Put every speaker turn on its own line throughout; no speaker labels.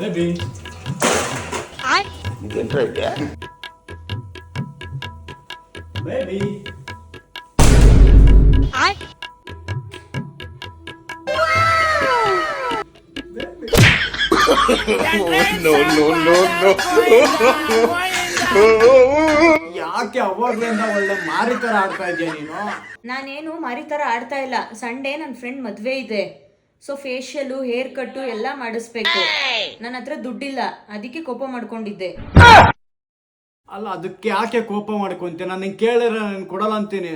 Baby baby ಯಾಕೆ ಅವಾಗ್ಲಿಂದ ಒಳ್ಳೆ ಮಾರಿ ತರ ಆಡ್ತಾ ಇದೀಯ ನೀನು?
ನಾನೇನು ಮಾರಿ ಥರ ಆಡ್ತಾ ಇಲ್ಲ. ಸಂಡೇ ನನ್ನ ಫ್ರೆಂಡ್ ಮದುವೆ ಇದೆ, ಸೊ ಫೇಶಿಯಲು ಹೇರ್ ಕಟ್ಟು ಎಲ್ಲ ಮಾಡಿಸ್ಬೇಕು. ನನ್ನ ಹತ್ರ ದುಡ್ಡಿಲ್ಲ, ಅದಕ್ಕೆ ಕೋಪ ಮಾಡ್ಕೊಂಡಿದ್ದೆ.
ಅಲ್ಲ, ಅದಕ್ಕೆ ಯಾಕೆ ಕೋಪ ಮಾಡ್ಕೊಂತೀಯ? ನಾನು ಕೇಳಿದ್ರೆ ನಾನು ಕೊಡಲ್ಲ ಅಂತೀನಿ.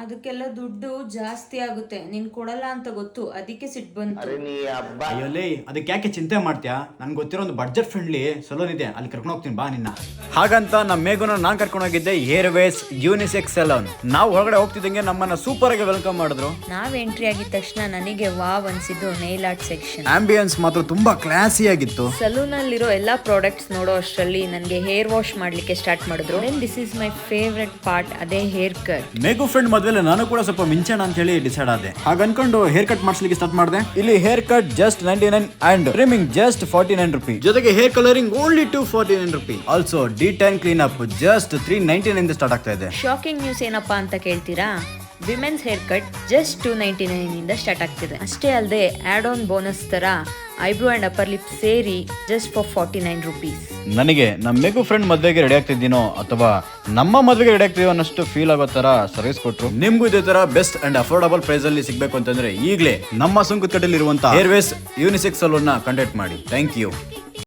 ಅದಕ್ಕೆಲ್ಲ ದುಡ್ಡು ಜಾಸ್ತಿ ಆಗುತ್ತೆ, ನೀನ್ ಕೊಡಲ್ಲ ಅಂತ ಗೊತ್ತು, ಅದಕ್ಕೆ ಸಿಟ್ಟು ಬಂತು.
ಅಯ್ಯೋಲೇ, ಅದಕ್ಕೆ ಯಾಕೆ ಚಿಂತೆ ಮಾಡ್ತೀಯಾ? ನನ್ಗೆ ಗೊತ್ತಿರೋ ಒಂದು ಬಡ್ಜೆಟ್ ಫ್ರೆಂಡ್ಲಿ ಸಲೂನ್ ಇದೆ, ಅಲ್ಲಿ ಕರ್ಕೊಂಡು ಹೋಗ್ತೀನಿ ಬಾ ನಿನ್ನ. ಹಾಗಂತ ನಮ್ಮ ಮೇಘನ ನಾನು ಕರ್ಕೊಂಡು ಹೋಗಿದ್ದೆ ಏರ್ವೇಸ್ ಯೂನಿಸೆಕ್ಸ್ ಸಲೂನ್. ನಾವು ಹೊರಗಡೆ ಹೋಗ್ತಿದ್ದಂಗೆ ನಮ್ಮನ್ನ ಸೂಪರ್ ಆಗಿ ವೆಲ್ಕಮ್ ಮಾಡಿದ್ರು.
ನಾವ್ ಎಂಟ್ರಿ ಆಗಿದ ತಕ್ಷಣ ನನಗೆ ವಾವ್ ಅನ್ಸಿದ್ದು ನೈಲ್ ಆರ್ಟ್ ಸೆಕ್ಷನ್.
ಆಂಬಿಯನ್ಸ್ ಮಾತ್ರ ತುಂಬಾ ಕ್ಲಾಸಿ ಆಗಿತ್ತು.
ಸಲೂನ್ ಅಲ್ಲಿರೋ ಎಲ್ಲಾ ಪ್ರಾಡಕ್ಟ್ಸ್ ನೋಡೋ ಅಷ್ಟರಲ್ಲಿ ನನಗೆ ಹೇರ್ ವಾಶ್ ಮಾಡ್ಲಿಕ್ಕೆ ಸ್ಟಾರ್ಟ್ ಮಾಡಿದ್ರು. This is my favourite part, ಅದೇ ಹೇರ್ ಕಟ್.
ಮೇಘು ಫ್ರೆಂಡ್ ಮದ್ವೆಲೆ ನಾನು ಕೂಡ ಸ್ವಲ್ಪ ಮಿಂಚೋಣ ಅಂತ ಹೇಳಿ ಡಿಸೈಡ್ ಆದೆ. ಹಾಗ ಅನ್ಕೊಂಡು ಹೇರ್ ಕಟ್ ಮಾಡಿಸ್ಲಿಕ್ಕೆ ಸ್ಟಾರ್ಟ್ ಮಾಡಿದೆ. ಇಲ್ಲಿ hair cut just 99 and trimming just 49 rupees. ಜೊತೆಗೆ hair colouring only 249 rupees. Also ಡಿ10 ಕ್ಲೀನ್ ಅಪ್ ಜಸ್ಟ್ 399 ಇಂದ ಸ್ಟಾರ್ಟ್ ಆಗ್ತಾ ಇದೆ.
ಶಾಕಿಂಗ್ ನ್ಯೂಸ್ ಏನಪ್ಪಾ ಅಂತ ಕೇಳ್ತೀರಾ? ವಿಮೆನ್ಸ್ ಹೇರ್ ಕಟ್ ಜಸ್ಟ್ 299 ಇಂದ ಸ್ಟಾರ್ಟ್ ಆಗ್ತಿದೆ. ಅಷ್ಟೇ ಅಲ್ಲದೆ ಆಡ್ ಆನ್ ಬೋನಸ್ ತರ ಐಬ್ರೋ ಅಂಡ್ ಅಪ್ಪರ್ ಲಿಪ್ ಸೇರಿ ಜಸ್ಟ್ ಫಾರ್ 49 ರುಪೀಸ್.
ನನಗೆ ನಮ್ಮ ಮೇಘು ಫ್ರೆಂಡ್ ಮದ್ವೆಗೆ ರೆಡಿ ಆಗ್ತಿದ್ದೀನೋ ಅಥವಾ ನಮ್ಮ ಮದ್ವೆಗೆ ರೆಡಿ ಆಗ್ತೀವೋ ಅನ್ನಷ್ಟು ಫೀಲ್ ಆಗೋ ತರ ಸರ್ವಿಸ್ ಕೊಟ್ರು. ನಿಮ್ಗೂ ಇದೇ ತರ ಬೆಸ್ಟ್ ಅಂಡ್ ಅಫೋರ್ಡಬಲ್ ಪ್ರೈಸ್ ಅಲ್ಲಿ ಸಿಗ್ಬೇಕು ಅಂತಂದ್ರೆ ಈಗಲೇ ನಮ್ಮ ಸುಂಕದಕಟ್ಟೆಯಲ್ಲಿ ಇರುವಂತಹ ಏರ್ವೇಸ್ ಯೂನಿಸೆಕ್ಸ್ ಸಲೂನ್ ನ ಕಾಂಟ್ಯಾಕ್ಟ್ ಮಾಡಿ. Thank you.